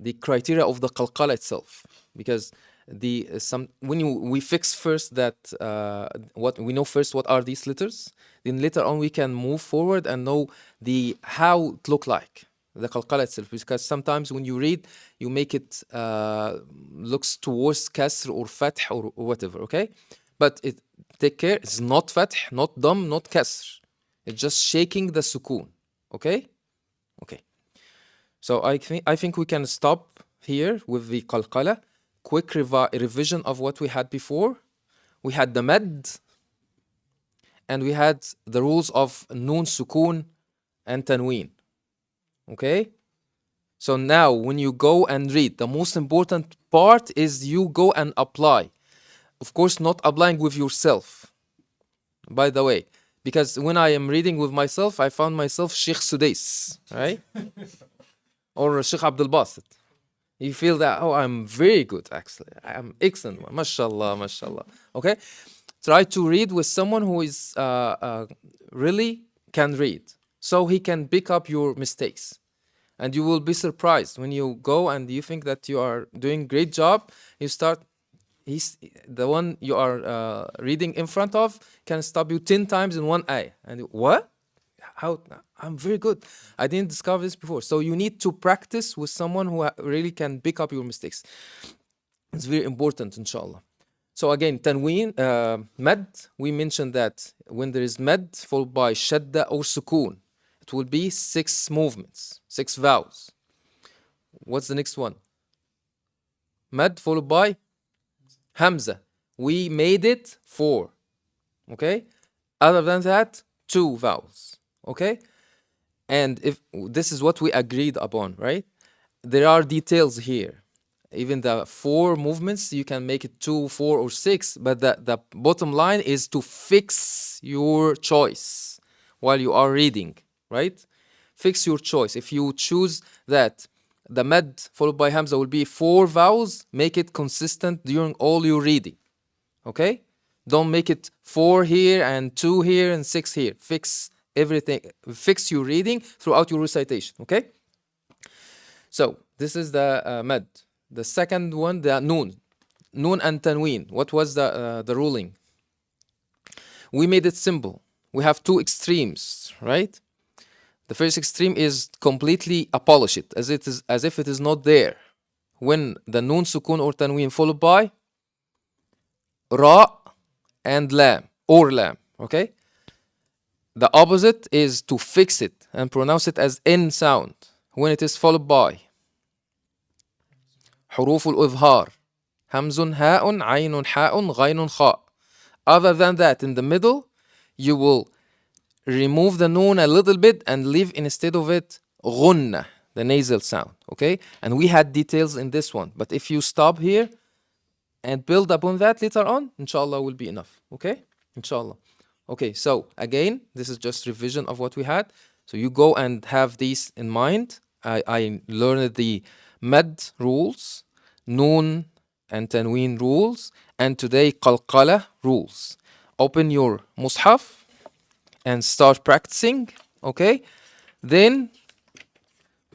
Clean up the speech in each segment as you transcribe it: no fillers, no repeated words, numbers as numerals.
the criteria of the qalqala itself, because we fix first that what we know first, what are these letters, then later on we can move forward and know the how it look like the qalqala itself, because sometimes when you read you make it looks towards kasr or fath or whatever, okay, but it take care, it's not fath, not dam, not kasr, it's just shaking the sukoon, okay. Okay, so I think we can stop here with the qalqala. Quick revision of what we had before. We had the mad, and we had the rules of noon, sukoon, and tanween. Okay? So now when you go and read, the most important part is you go and apply. Of course, not applying with yourself, by the way. Because when I am reading with myself, I found myself Sheikh Sudais, right? Or Sheikh Abdul Basit. You feel that, oh, I'm very good, actually. I'm excellent. Mashallah, mashallah. Okay? Try to read with someone who is really can read, so he can pick up your mistakes. And you will be surprised when you go and you think that you are doing great job. You start, he's the one you are reading in front of can stop you 10 times in one eye. And what? How? I'm very good. I didn't discover this before. So you need to practice with someone who really can pick up your mistakes. It's very important, inshallah. So again, tanween, mad, we mentioned that when there is mad followed by shadda or sukoon, it will be 6 movements, 6 vowels. What's the next one? Mad followed by hamza. We made it 4. Okay? Other than that, 2 vowels. Okay? And if this is what we agreed upon, right? There are details here. Even the 4 movements, you can make it 2, 4, or 6, but the bottom line is to fix your choice while you are reading, right? Fix your choice. If you choose that the mad followed by hamza will be 4 vowels, make it consistent during all your reading, okay? Don't make it 4 here and 2 here and 6 here. Fix everything, fix your reading throughout your recitation, okay? So this is the mad. The second one, the noon and tanween. What was the ruling? We made it simple. We have 2 extremes, right? The first extreme is completely abolish it, as if it is not there. When the noon, sukun, or tanween followed by ra and lam or lam, okay? The opposite is to fix it and pronounce it as N sound when it is followed by حروف الإظهار همز هاء عين حاء غين خاء. Other than that, in the middle, you will remove the noon a little bit and leave instead of it غنة, the nasal sound, okay? And we had details in this one, but if you stop here and build upon that later on, inshallah will be enough, okay? Inshallah. Okay, so again, this is just revision of what we had. So you go and have these in mind. I learned the mad rules, noon and tanween rules, and today qalqala rules. Open your mushaf and start practicing, okay? Then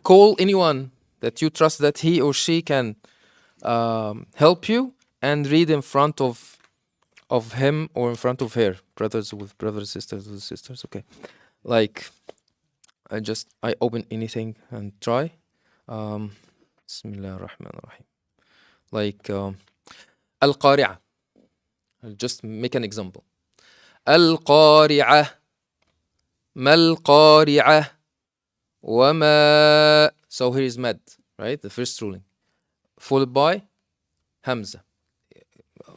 call anyone that you trust that he or she can help you and read in front of him or in front of her. Brothers with brothers, sisters with sisters, okay? Like, I open anything and try. Bismillah ar-Rahman ar-Rahim. Like, Al-Qari'ah. I'll just make an example. Al-Qari'ah. Mal-Qari'ah. Wama. So here is mad, right? The first ruling. Followed by Hamza.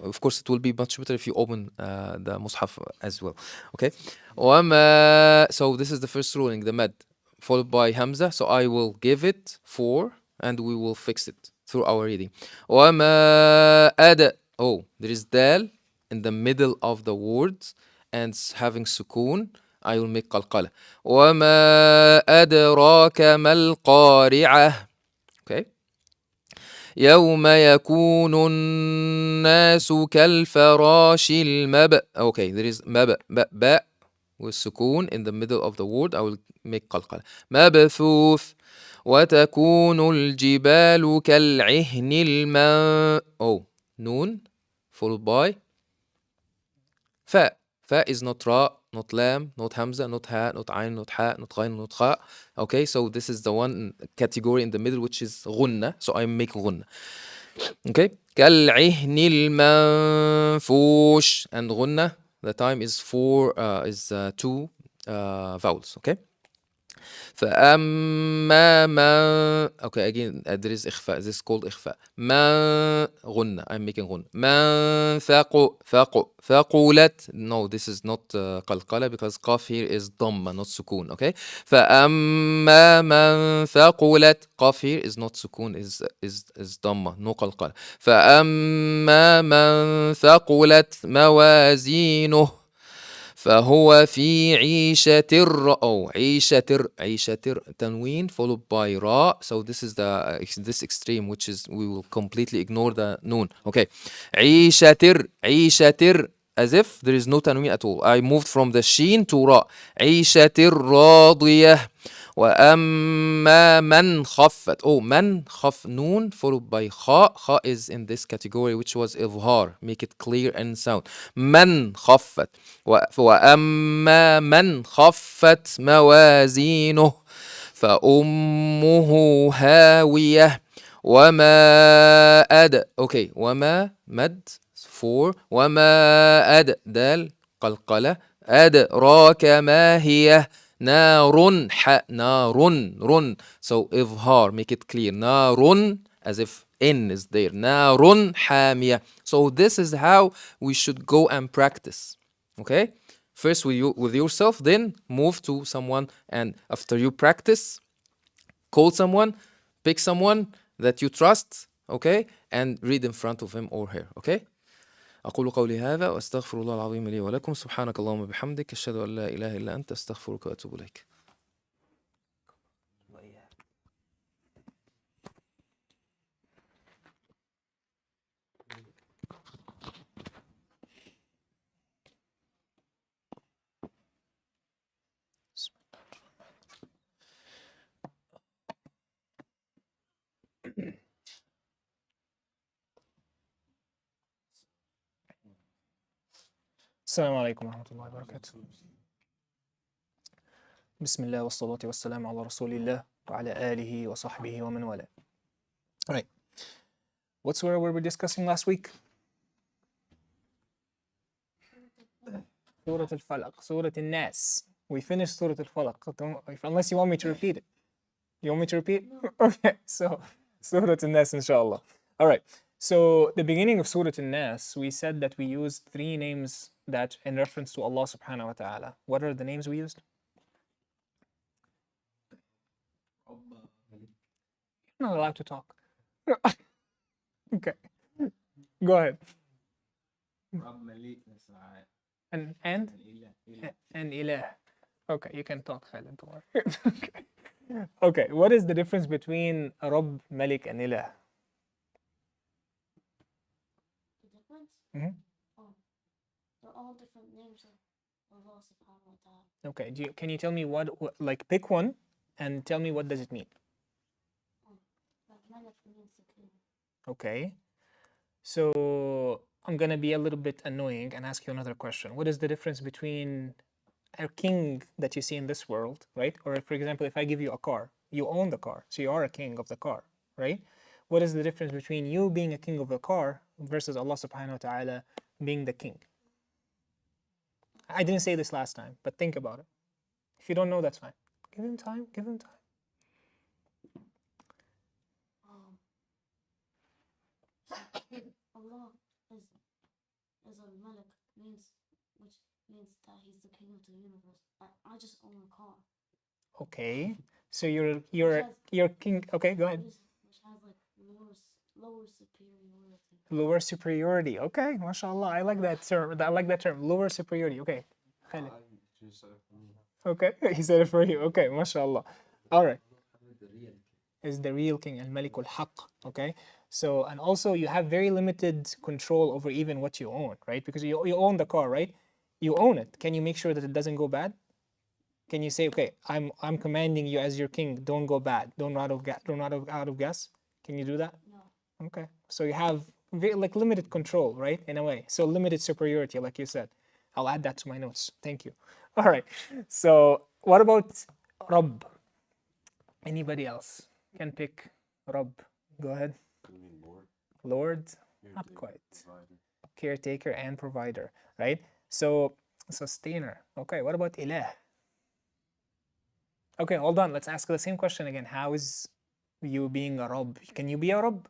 Of course, it will be much better if you open the mushaf as well. Okay? Wama. So this is the first ruling, the mad. Followed by Hamza. So I will give it 4 and we will fix it through our reading. وَمَا أَدَ. Oh, there is dal in the middle of the words and having sukoon. I will make qalqala. وَمَا أَدْرَاكَ مَا الْقَارِعَةُ. Okay. يَوْمَ يَكُونُ النَّاسُ كَالْفَرَاشِ الْمَبْ. Okay, there is mab, ba with sukoon in the middle of the word. I will make qalqala. مَبْثُوث. وتكون الجبال كالعهن oh نون followed by فاء. فاء is not ra, not lam, not hamza, not ha, not ayn, not ha, not ghain, not kha. Okay, so this is the one category in the middle which is غنة, so I make غنة. Okay, كالعهن المنفوش, and غنة, the time is two vowels. Okay, فأما من okay again there is إخفاء, this is called إخفاء. من غنة, I'm making غنة. من ثقلت, no this is not قلقلة because قاف here is ضمة not سكون. Okay, فأما من ثقلت, قاف here is not سكون, is ضمة no قلقلة. فأما من ثقلت موازينه فهو في عيشة أو عيشة تنوين followed by ra, so this is this extreme which is we will completely ignore the noon. Okay, عيشة as if there is no tanween at all. I moved from the sheen to ra. عيشة راضية. وأما من خفت, oh من خف, noon followed by kha. Kha is in this category which was إظهار, make it clear and sound. من خفت. وأما من خفت موازينه فأمه هاوية وما okay, وما مد for وما دال قلقلة أدراك ما هي نار نار رن, so إظهار, make it clear. نار as if in is there. نار حامية. So this is how we should go and practice. Okay, first with yourself, then move to someone, and after you practice, call someone, pick someone that you trust, okay, and read in front of him or her. Okay, أقول قولي هذا وأستغفر الله العظيم لي ولكم. سبحانك اللهم وبحمدك أشهد أن لا إله إلا أنت أستغفرك وأتوب إليك. السلام عليكم ورحمة الله وبركاته. بسم الله والصلاة والسلام على رسول الله وعلى آله وصحبه ومن والاه. All right. What surah were we discussing last week? Surah Al-Falaq, Surah Al-Nas. We finished Surah Al-Falaq. Unless you want me to repeat it. You want me to repeat? Okay, so Surah Al-Nas, inshallah. All right. So the beginning of Surah Al-Nas, we said that we used three names that in reference to Allah subhanahu wa ta'ala. What are the names we used? You're not allowed to talk. Okay. Go ahead. And Ilah. Okay, you can talk, Khalid, don't worry. Okay. Okay, what is the difference between Rabb, Malik, and Ilah? The difference? Mhm. They're all different names of Allah subhanahu wa ta'ala. Okay, can you tell me what, like, pick one and tell me what does it mean? Like Malik means the king. Okay, so I'm gonna be a little bit annoying and ask you another question. What is the difference between a king that you see in this world, right? Or for example, if I give you a car, you own the car, so you are a king of the car, right? What is the difference between you being a king of the car versus Allah subhanahu wa ta'ala being the king? I didn't say this last time, but think about it. If you don't know, that's fine. Give him time, give him time. Allah is a Malik, which means that he's the king of the universe. I just own a car. Okay, so you're king. Okay, go ahead. Which has like lower superiority. Lower superiority. Okay, mashallah. I like that term. I like that term. Lower superiority. Okay. Khalid. Okay, he said it for you. Okay, mashallah. All right. Is the real king, al-Malik al-Haq. Okay, so and also you have very limited control over even what you own, right? Because you own the car, right? You own it. Can you make sure that it doesn't go bad? Can you say, okay, I'm commanding you as your king, don't go bad, don't run out of gas? Can you do that? No. Okay. So you have like limited control, right? In a way. So limited superiority, like you said. I'll add that to my notes. Thank you. All right. So what about Rabb? Anybody else can pick Rabb? Go ahead. You mean Lord? Lord? Not Caretaker, quite. provider. Caretaker and provider, right? So sustainer. Okay, what about Ilah? Okay, hold on. Let's ask the same question again. How is you being a Rabb? Can you be a Rabb?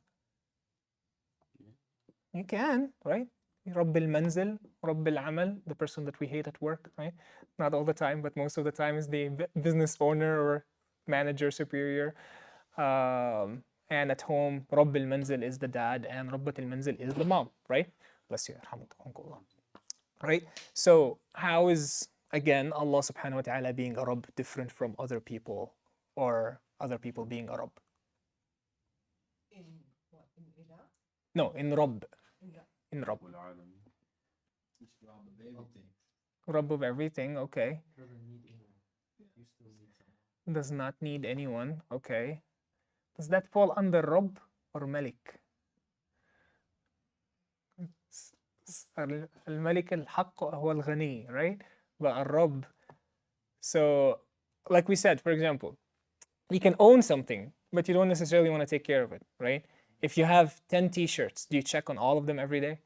You can, right? رب المنزل, رب العمل, the person that we hate at work, right? Not all the time, but most of the time is the business owner or manager, superior. And at home, رب المنزل is the dad and ربة المنزل is the mom, right? Bless you. Alhamdulillah. Right? So how is, again, Allah subhanahu wa ta'ala being a Rabb different from other people or other people being a Rabb? In what? In Ilah? No, in Rabb. Yeah. In Rabb. والعالم. It's Rob of everything. Rabb of everything, okay. Doesn't need anyone. You still need someone. Does not need anyone, okay. Does that fall under Rabb or Malik? الملك الحق هو الغني, right? But الرب. So, like we said, for example, you can own something, but you don't necessarily want to take care of it, right? If you have 10 t-shirts, do you check on all of them every day?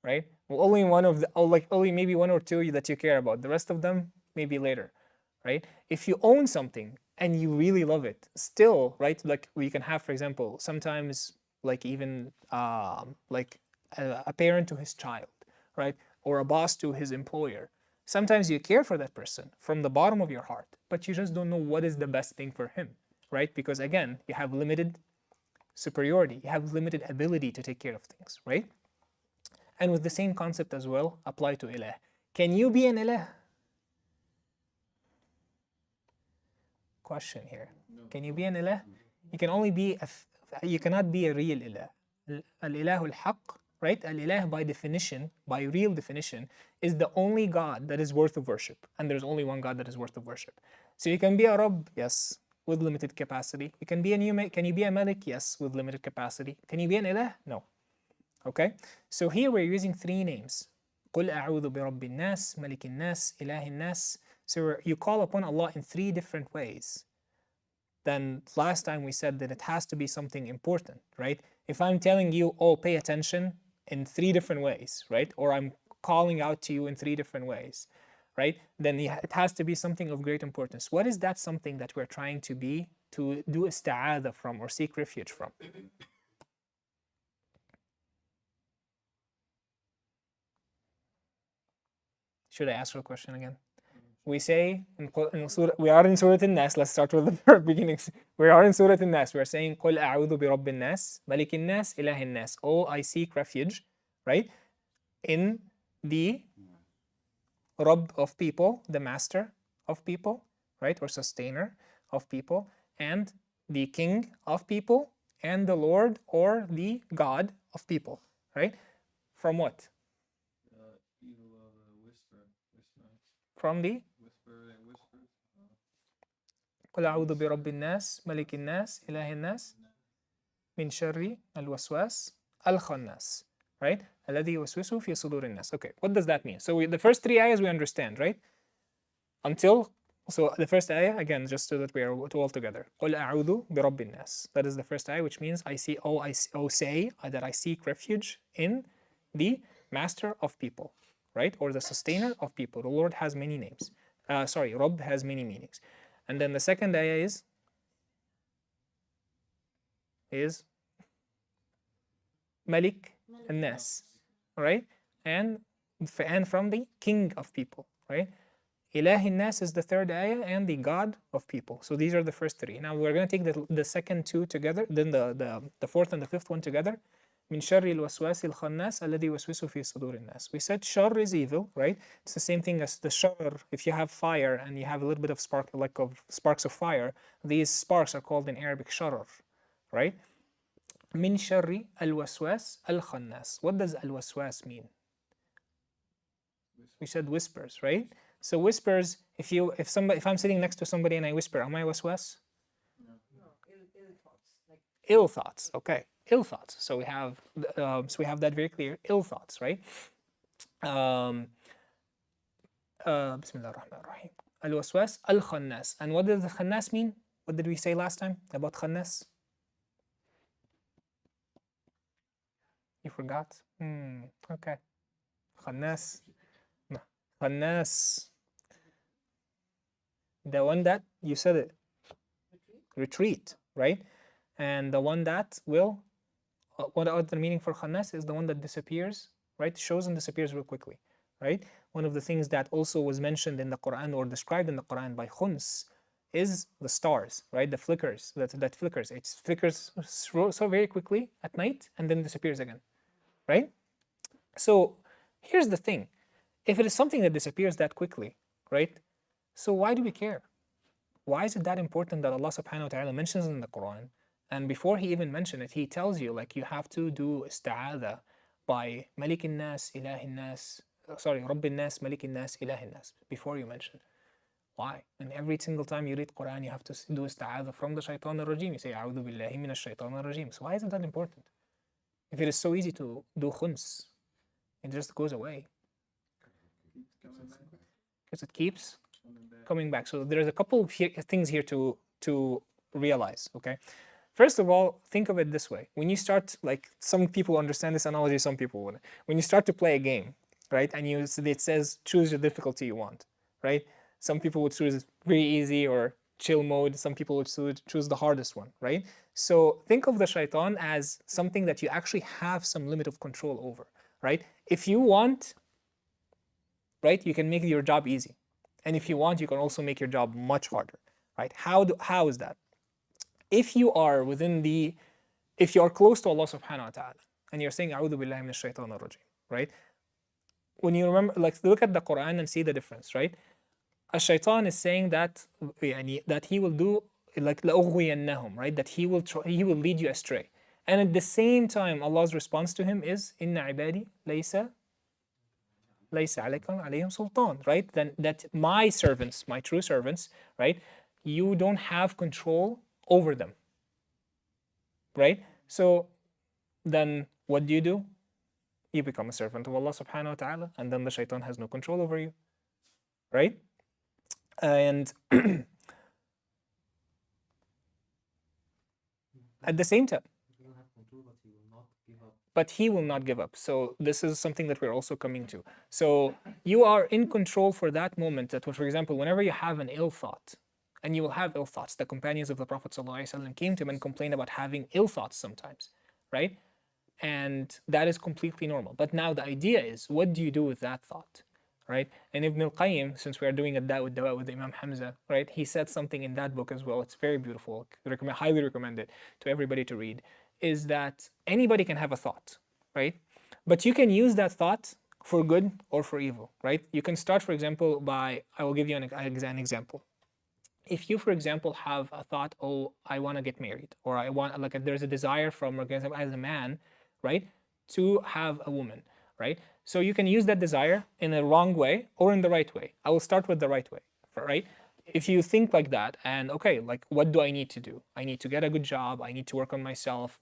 Right? Well, only one of the, or like only maybe one or two that you care about. The rest of them, maybe later, right? If you own something and you really love it, still, right? Like we can have, for example, sometimes like even like a parent to his child, right? Or a boss to his employer. Sometimes you care for that person from the bottom of your heart, but you just don't know what is the best thing for him, right? Because again, you have limited superiority, you have limited ability to take care of things, right? And with the same concept as well, apply to ilah. Can you be an ilah? Question here. Can you be an ilah? You can only be, you cannot be a real ilah. Al-ilahu al-haq, right? Al-ilah by definition, by real definition, is the only God that is worth of worship. And there's only one God that is worth of worship. So you can be a Rabb, yes, with limited capacity. You can be can you be a Malik? Yes, with limited capacity. Can you be an ilah? No. Okay, so here we're using three names. قُلْ أَعُوذُ بِرَبِّ النَّاسِ مَلِكِ النَّاسِ إِلَهِ النَّاسِ. So you call upon Allah in three different ways. Then last time we said that it has to be something important, right? If I'm telling you, oh, pay attention in three different ways, right? Or I'm calling out to you in three different ways, right? Then it has to be something of great importance. What is that something that we're trying to be, to do isti'adha from or seek refuge from? Should I ask you a question again? We say in Surah, we are in Surah An-Nas. Let's start with the very beginnings. We are in Surah An-Nas. We are saying قُلْ أَعُوذُ بِرَبِّ النَّاسِ مَلِكِ النَّاسِ إِلَهِ النَّاسِ. Oh, I seek refuge, right? In the Rabb of people, the master of people, right? Or sustainer of people, and the king of people, and the Lord or the God of people, right? From what? Evil of a whisper. From the Whisper that whispers. قل أعوذ برب الناس ملك الناس إله الناس من شر الوسواس الخناس, right? الذي يوسوس في صدور الناس. Okay, what does that mean? So the first three ayahs we understand, right? Until, so the first ayah, again, just so that we are all together. قل أعوذ برب الناس. That is the first ayah, which means I say that I seek refuge in the master of people, right? Or the sustainer of people. The Lord has many names. Rabb has many meanings. And then the second ayah is Malik al-Nas, right? And from the king of people, right? Ilah al-Nas is the third ayah, and the God of people. So these are the first three. Now we're going to take the second two together, then the fourth and the fifth one together. من شر الوسواس الخناس الذي يوسوس في صدور الناس. We said shar is evil, right? It's the same thing as the shar. If you have fire and you have a little bit of sparks of fire, these sparks are called in Arabic sharar, right? من شر الوسواس الخناس. What does al-waswas mean? We said whispers, right? So whispers, if I'm sitting next to somebody and I whisper, am I waswas? No, ill thoughts. Like Ill thoughts. Okay, ill thoughts. So we have that very clear. Ill thoughts, right? Bismillah ar-Rahman ar-Rahim. Al-waswas al-khannas. And what does the khannas mean? What did we say last time about khannas? You forgot? Okay. Khannas. No. Khannas. The one that, you said it. Retreat, right? And the one that will, what other meaning for khannas is the one that disappears, right? Shows and disappears real quickly, right? One of the things that also was mentioned in the Quran or described in the Quran by khuns is the stars, right? The flickers, that flickers. It flickers so very quickly at night and then disappears again, right? So here's the thing. If it is something that disappears that quickly, right? So why do we care? Why is it that important that Allah subhanahu wa ta'ala mentions in the Quran? And before he even mentioned it, he tells you like you have to do ista'adha by Malik nas, Ilahin nas, Rabbin nas, Malik nas, Ilahin nas, before you mention. Why? And every single time you read Quran, you have to do ista'adha from the shaitan al-rajim. You say, A'udhu billahi min ash-shaitan al-rajim. So why is it that important? If it is so easy to do khuns, it just goes away. Because it keeps coming back. So there's a couple of things here to realize, okay? First of all, think of it this way. When you start, like some people understand this analogy, some people wouldn't. When you start to play a game, right, and it says choose the difficulty you want, right? Some people would choose very easy or chill mode. Some people would choose the hardest one, right? So think of the shaitan as something that you actually have some limit of control over, right? If you want, right, you can make your job easy. And if you want, you can also make your job much harder, right? How is that? If you are if you are close to Allah subhanahu wa ta'ala, and you're saying, A'udhu billahi minash shaitan ar-rajim, right? When you remember, like look at the Quran and see the difference, right? A shaitan is saying that he will do, like, لَأُغْوِيَنَّهُمْ, right? That he will lead you astray. And at the same time, Allah's response to him is, إِنَّ عِبَادِي لَيْسَ عَلَيْكُمْ sultan, right? Then that my servants, my true servants, right? You don't have control over them, right? So then what do? You become a servant of Allah subhanahu wa ta'ala, and then the shaitan has no control over you, right? And at the same time, but he will not give up. So this is something that we're also coming to. So you are in control for that moment. That, for example, whenever you have an ill thought, and you will have ill thoughts, the companions of the Prophet ﷺ came to him and complained about having ill thoughts sometimes, right? And that is completely normal. But now the idea is, what do you do with that thought, right? And Ibn al-Qayyim, since we are doing a Da'wah Dawa with Imam Hamza, right? He said something in that book as well. It's very beautiful. Highly recommend it to everybody to read. Is that anybody can have a thought, right? But you can use that thought for good or for evil, right? You can start, for example, I will give you an example. If you, for example, have a thought, oh, I want to get married, or I want, like, there's a desire from, for example, as a man, right, to have a woman, right? So you can use that desire in a wrong way or in the right way. I will start with the right way, right? If you think like that, and okay, like, what do I need to do? I need to get a good job. I need to work on myself.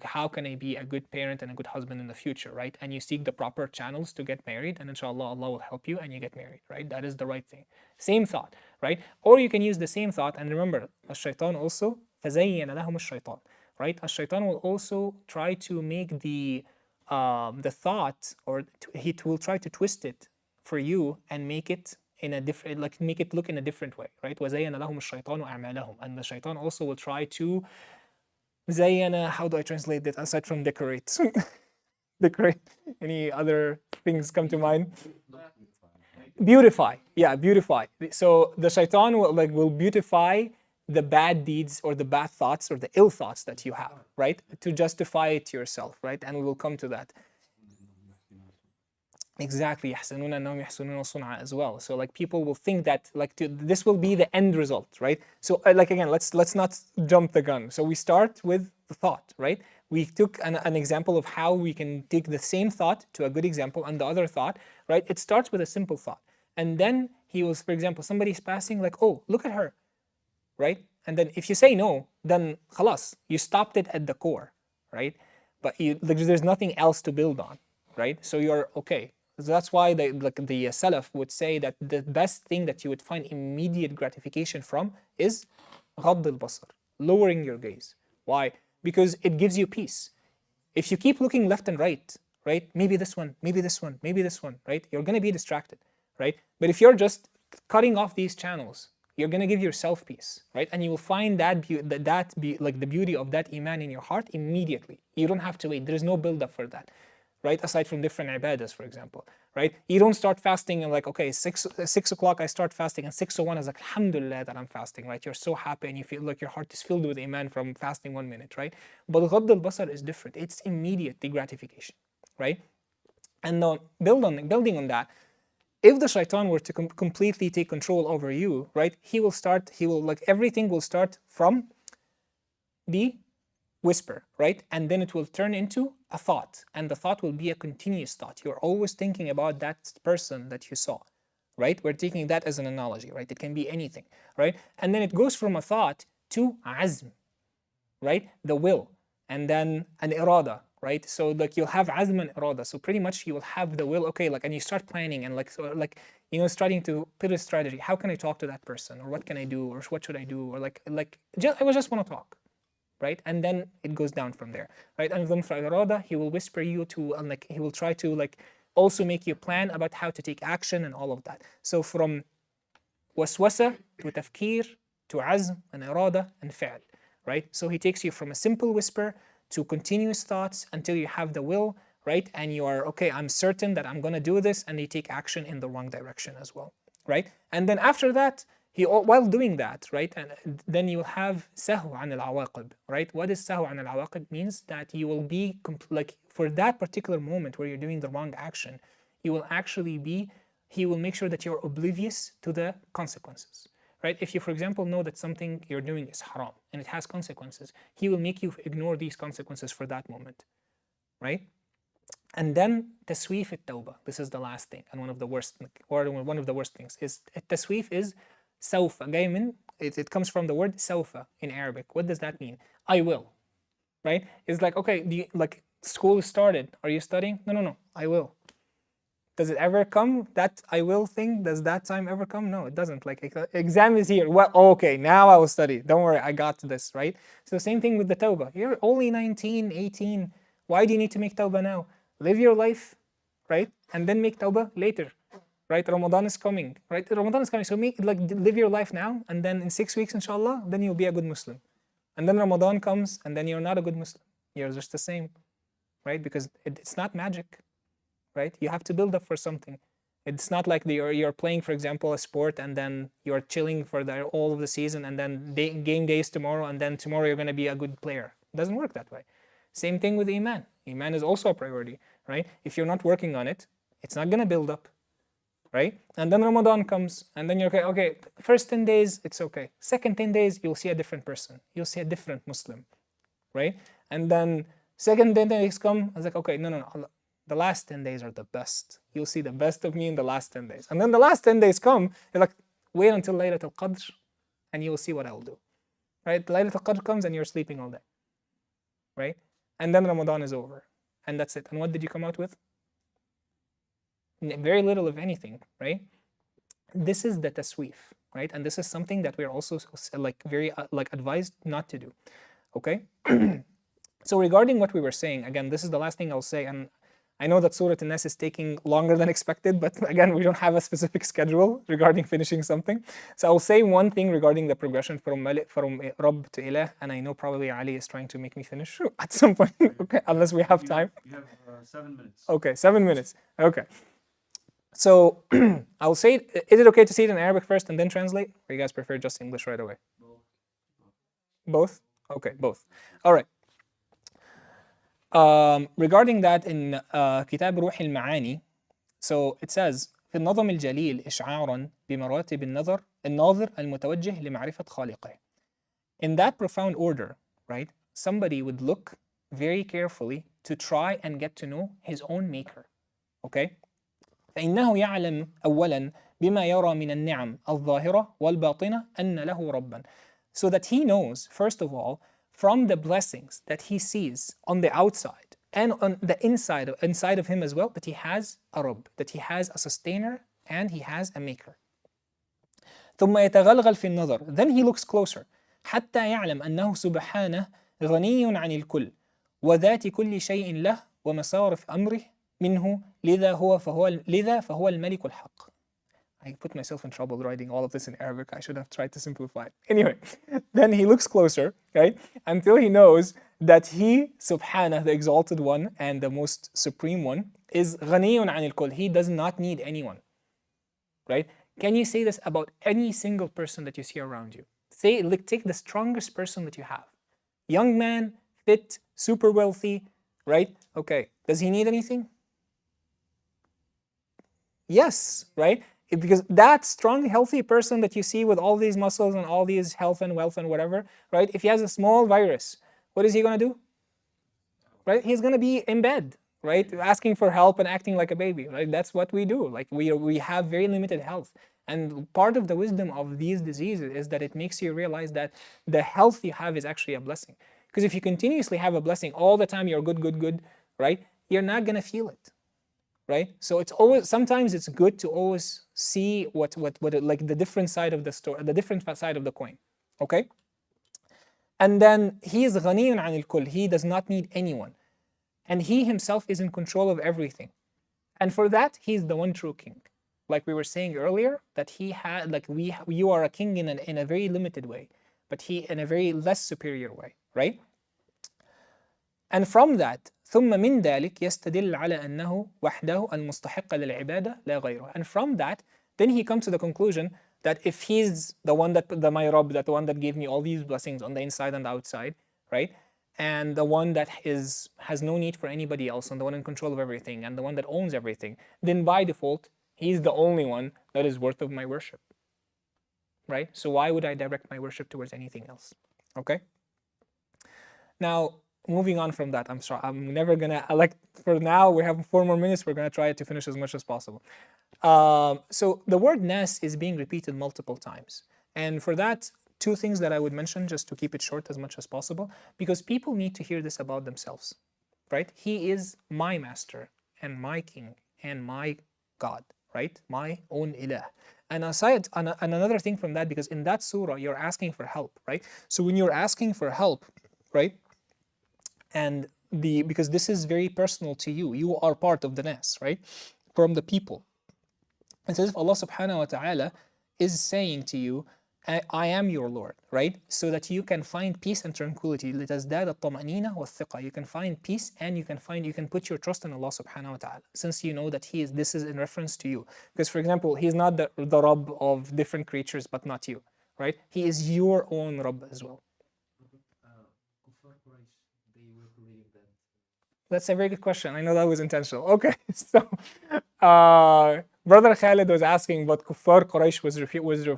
How can I be a good parent and a good husband in the future, right? And you seek the proper channels to get married, and inshallah, Allah will help you and you get married, right? That is the right thing. Same thought, right? Or you can use the same thought, and remember, الشيطان also, فَزَيَّنَ لَهُمُ الشَّيْطَانِ, right? الشيطان will also try to make the thought, or he will try to twist it for you and make it in a different, like, make it look in a different way, right? وَزَيَّنَ لَهُمُ الشَّيْطَانُ أَعْمَالَهُم. And the shaitan also will try to زَيَّنَ, how do I translate that aside from decorate? Decorate. Any other things come to mind? Beautify. Yeah, beautify. So the shaitan will beautify the bad deeds or the bad thoughts or the ill thoughts that you have, right? To justify it to yourself, right? And we will come to that. Exactly, يحسنون أنهم يحسنون صنعا as well. So like people will think that this will be the end result, right? So like again, let's not jump the gun. So we start with the thought, right? We took an example of how we can take the same thought to a good example and the other thought, right? It starts with a simple thought. And then he will, for example, somebody's passing, like, oh, look at her, right? And then if you say no, then khalas, you stopped it at the core, right? But there's nothing else to build on, right? So you're okay. So that's why the Salaf would say that the best thing that you would find immediate gratification from is غض البصر, lowering your gaze. Why? Because it gives you peace. If you keep looking left and right, right? Maybe this one, maybe this one, maybe this one, right? You're gonna be distracted, right? But if you're just cutting off these channels, you're gonna give yourself peace, right? And you will find like the beauty of that iman in your heart immediately. You don't have to wait. There is no build up for that, right? Aside from different ibadas, for example, right? You don't start fasting and like, okay, 6 o'clock I start fasting, and 6:01 is like, alhamdulillah that I'm fasting, right? You're so happy and you feel like your heart is filled with iman from fasting 1 minute, right? But ghadd al-basar is different. It's immediate gratification, right? And now building on that, if the shaitan were to completely take control over you, right? He will like everything will start from the whisper, right? And then it will turn into a thought, and the thought will be a continuous thought. You're always thinking about that person that you saw, right? We're taking that as an analogy, right? It can be anything, right? And then it goes from a thought to azm, right? The will, and then an irada, right? So like you'll have azm and irada. So pretty much you will have the will, okay, like, and you start planning and like, so like, you know, starting to put a strategy. How can I talk to that person, or what can I do, or what should I do, or like I just want to talk, right? And then it goes down from there, right? And then for irada, he will whisper you to, and like he will try to like also make you plan about how to take action and all of that. So from waswasa to tafkir to azm and irada and fi'l, right? So he takes you from a simple whisper to continuous thoughts until you have the will, right? And you are, okay, I'm certain that I'm gonna do this, and you take action in the wrong direction as well, right? And then after that, while doing that, right, and then you'll have sahu an al-awaqib, right? What is sahu an al-awaqib? Means that you will be like, for that particular moment where you're doing the wrong action, you will actually be, he will make sure that you're oblivious to the consequences, right? If you, for example, know that something you're doing is haram and it has consequences, he will make you ignore these consequences for that moment, right? And then taswif at-tawbah. This is the last thing, and one of the worst, or one of the worst things is taswif is sawfa. It comes from the word sawfa in Arabic. What does that mean? I will, right? It's like, okay, like school started. Are you studying? No. I will. Does it ever come, that I will thing? Does that time ever come? No, it doesn't. Like, exam is here. Well, okay, now I will study. Don't worry, I got this, right? So same thing with the tawbah. You're only 19, 18. Why do you need to make tawbah now? Live your life, right? And then make tawbah later, right? Ramadan is coming, right? Ramadan is coming. So live your life now, and then in 6 weeks, inshallah, then you'll be a good Muslim. And then Ramadan comes, and then you're not a good Muslim. You're just the same, right? Because it's not magic, right? You have to build up for something. It's not like you're playing, for example, a sport, and then you're chilling for all of the season, and then game days tomorrow, and then tomorrow you're going to be a good player. It doesn't work that way. Same thing with iman. Iman is also a priority, right? If you're not working on it, it's not going to build up, right? And then Ramadan comes, and then you're okay, first 10 days, it's okay. Second 10 days, you'll see a different person. You'll see a different Muslim, right? And then second 10 days come, I was like, okay, no. The last 10 days are the best. You'll see the best of me in the last 10 days. And then the last 10 days come, you're like, wait until Laylat al-Qadr, and you'll see what I'll do, right? Laylat al-Qadr comes, and you're sleeping all day, right? And then Ramadan is over, and that's it. And what did you come out with? Very little, if anything, right? This is the taswif, right? And this is something that we're also like very like advised not to do, okay? So regarding what we were saying, again, this is the last thing I'll say, and I know that Surah An-Nas is taking longer than expected, but again, we don't have a specific schedule regarding finishing something. So I'll say one thing regarding the progression from Rabb to Ilah, and I know probably Ali is trying to make me finish at some point, okay, unless we have time. You have 7 minutes. Okay, 7 minutes. Okay. So I'll say, is it okay to see it in Arabic first and then translate? Or you guys prefer just English right away? Both? Okay, both. All right. Regarding that in كتاب روح المعاني, so it says في النظم الجليل إشعارا بمراتب الناظر المتوجه لمعرفة خالقه. In that profound order, right, somebody would look very carefully to try and get to know his own maker, okay? فإنه يعلم أولا بما يرى من النعم الظاهرة والباطنة أن له ربا. So that he knows, first of all, from the blessings that he sees on the outside and on the inside of him as well, that he has a Rabb, that he has a sustainer and he has a maker. ثم يتغلغل في النظر, then he looks closer, حتى يعلم أنه سبحانه غني عن الكل وذات كل شيء له ومصارف أمره منه لذا فهو الملك الحق. I put myself in trouble writing all of this in Arabic. I should have tried to simplify it. Anyway, then he looks closer, right? Until he knows that he, Subhanah, the exalted one and the most supreme one, is غني عن الكل. He does not need anyone, right? Can you say this about any single person that you see around you? Say, like, take the strongest person that you have. Young man, fit, super wealthy, right? Okay, does he need anything? Yes, right? Because that strong, healthy person that you see with all these muscles and all these health and wealth and whatever, right? If he has a small virus, what is he going to do? Right? He's going to be in bed, right? Asking for help and acting like a baby, right? That's what we do. Like we have very limited health. And part of the wisdom of these diseases is that it makes you realize that the health you have is actually a blessing. Because if you continuously have a blessing all the time, you're good, right? You're not going to feel it. Right? So it's always, sometimes it's good to always see what like the different side of the story, the different side of the coin. Okay? And then he is غني عن الكل. He does not need anyone. And he himself is in control of everything. And for that, he is the one true king. Like we were saying earlier, that he had, like you are a king in a very limited way, but he in a very less superior way, right? And from that, ثم من ذلك يستدل على أنه وحده المستحق للعبادة لا غيره. And from that, then he comes to the conclusion that if he's the one that, my Rabb, that the one that gave me all these blessings on the inside and the outside, right? And the one that has no need for anybody else, and the one in control of everything, and the one that owns everything, then by default, he's the only one that is worth of my worship, right? So why would I direct my worship towards anything else? Okay? Now, moving on from that, I'm sorry, I'm never gonna, like, for now, we have 4 more minutes, we're gonna try to finish as much as possible. So the word nas is being repeated multiple times. And for that, 2 things that I would mention, just to keep it short as much as possible, because people need to hear this about themselves, right? He is my master, and my king, and my God, right? My own ilah. And aside, and another thing from that, because in that surah, you're asking for help, right? So when you're asking for help, right? And because this is very personal to you, you are part of the nas, right? From the people. It's as if Allah subhanahu wa ta'ala is saying to you, I am your Lord, right? So that you can find peace and tranquility. لِتَزْدَادَ الطَّمَأْنِينَ وَالثِّقَةِ. You can find peace and you can put your trust in Allah subhanahu wa ta'ala, since you know that this is in reference to you. Because for example, He's not the Rabb of different creatures, but not you, right? He is your own Rabb as well. That's a very good question. I know that was intentional. Okay, so Brother Khalid was asking, but Kuffar Quraysh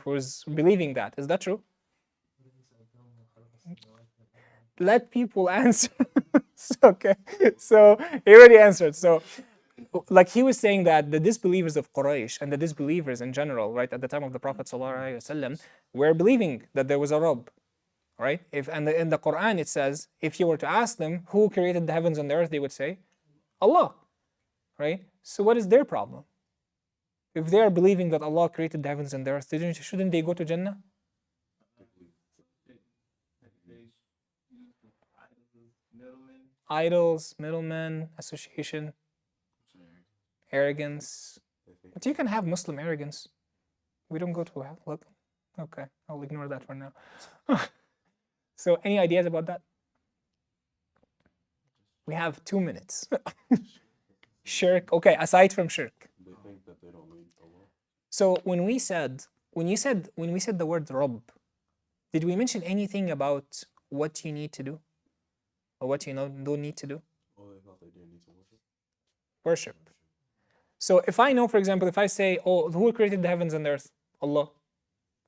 was believing that. Is that true? Let people answer. Okay, so he already answered. So, like he was saying that the disbelievers of Quraysh and the disbelievers in general, right, at the time of the Prophet ﷺ, were believing that there was a Rabb. Right? In the Quran it says, if you were to ask them who created the heavens and the earth, they would say, Allah. Right? So what is their problem? If they are believing that Allah created the heavens and the earth, shouldn't they go to Jannah? Idols, middlemen, association, arrogance. But you can have Muslim arrogance. We don't go to hell. Okay, I'll ignore that for now. So any ideas about that? We have 2 minutes. Shirk. Okay, aside from shirk. They think that they don't need Allah. So when we said the word Rabb, did we mention anything about what you need to do? Or what you don't need to do? Oh, they thought they didn't need to worship. Worship. So if I know, for example, if I say, oh, who created the heavens and the earth? Allah.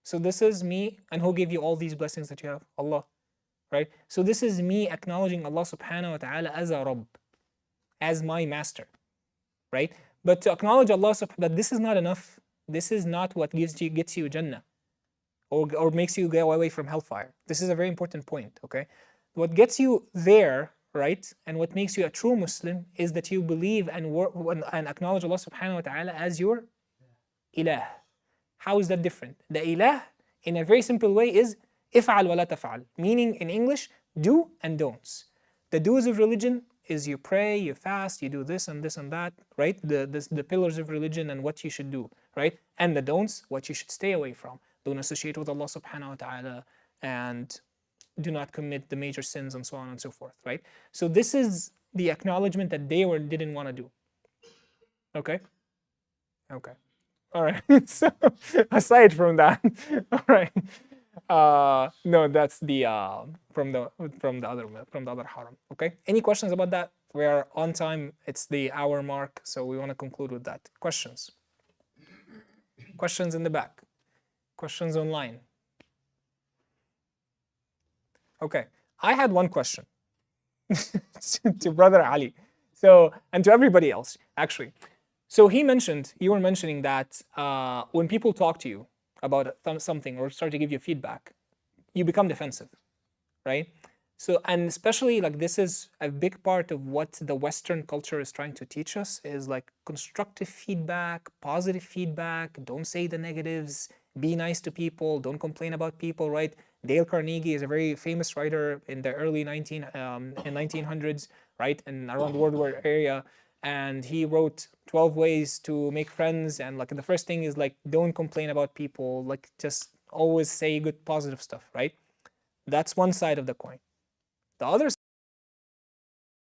So this is me, and who gave you all these blessings that you have? Allah. Right? So this is me acknowledging Allah subhanahu wa ta'ala as a Rabb, as my master. Right? But to acknowledge Allah that this is not enough, This is not what gets you Jannah, or makes you go away from hellfire. This is a very important point, okay? What gets you there, right, and what makes you a true Muslim is that you believe and acknowledge Allah subhanahu wa ta'ala as your ilah. How is that different? The ilah, in a very simple way, is if'al wa la taf'al, meaning in English, do and don'ts. The do's of religion is you pray, you fast, you do this and this and that, right? The pillars of religion and what you should do, right? And the don'ts, what you should stay away from. Don't associate with Allah subhanahu wa ta'ala, and do not commit the major sins, and so on and so forth, right? So this is the acknowledgement that they didn't want to do. Okay? Okay. All right. So aside from that, all right. No, that's the from the other haram. Okay. Any questions about that? We are on time. It's the hour mark, so we want to conclude with that. Questions? Questions in the back. Questions online. Okay. I had one question to Brother Ali. So, and to everybody else, actually. So you were mentioning that when people talk to you about something or start to give you feedback, you become defensive, right? So, and especially like this is a big part of what the Western culture is trying to teach us is like constructive feedback, positive feedback, don't say the negatives, be nice to people, don't complain about people, right? Dale Carnegie is a very famous writer in the early 1900s, right? And around the World War area. And he wrote 12 ways to make friends. And like the first thing is like, don't complain about people, like just always say good, positive stuff, right? That's one side of the coin. The other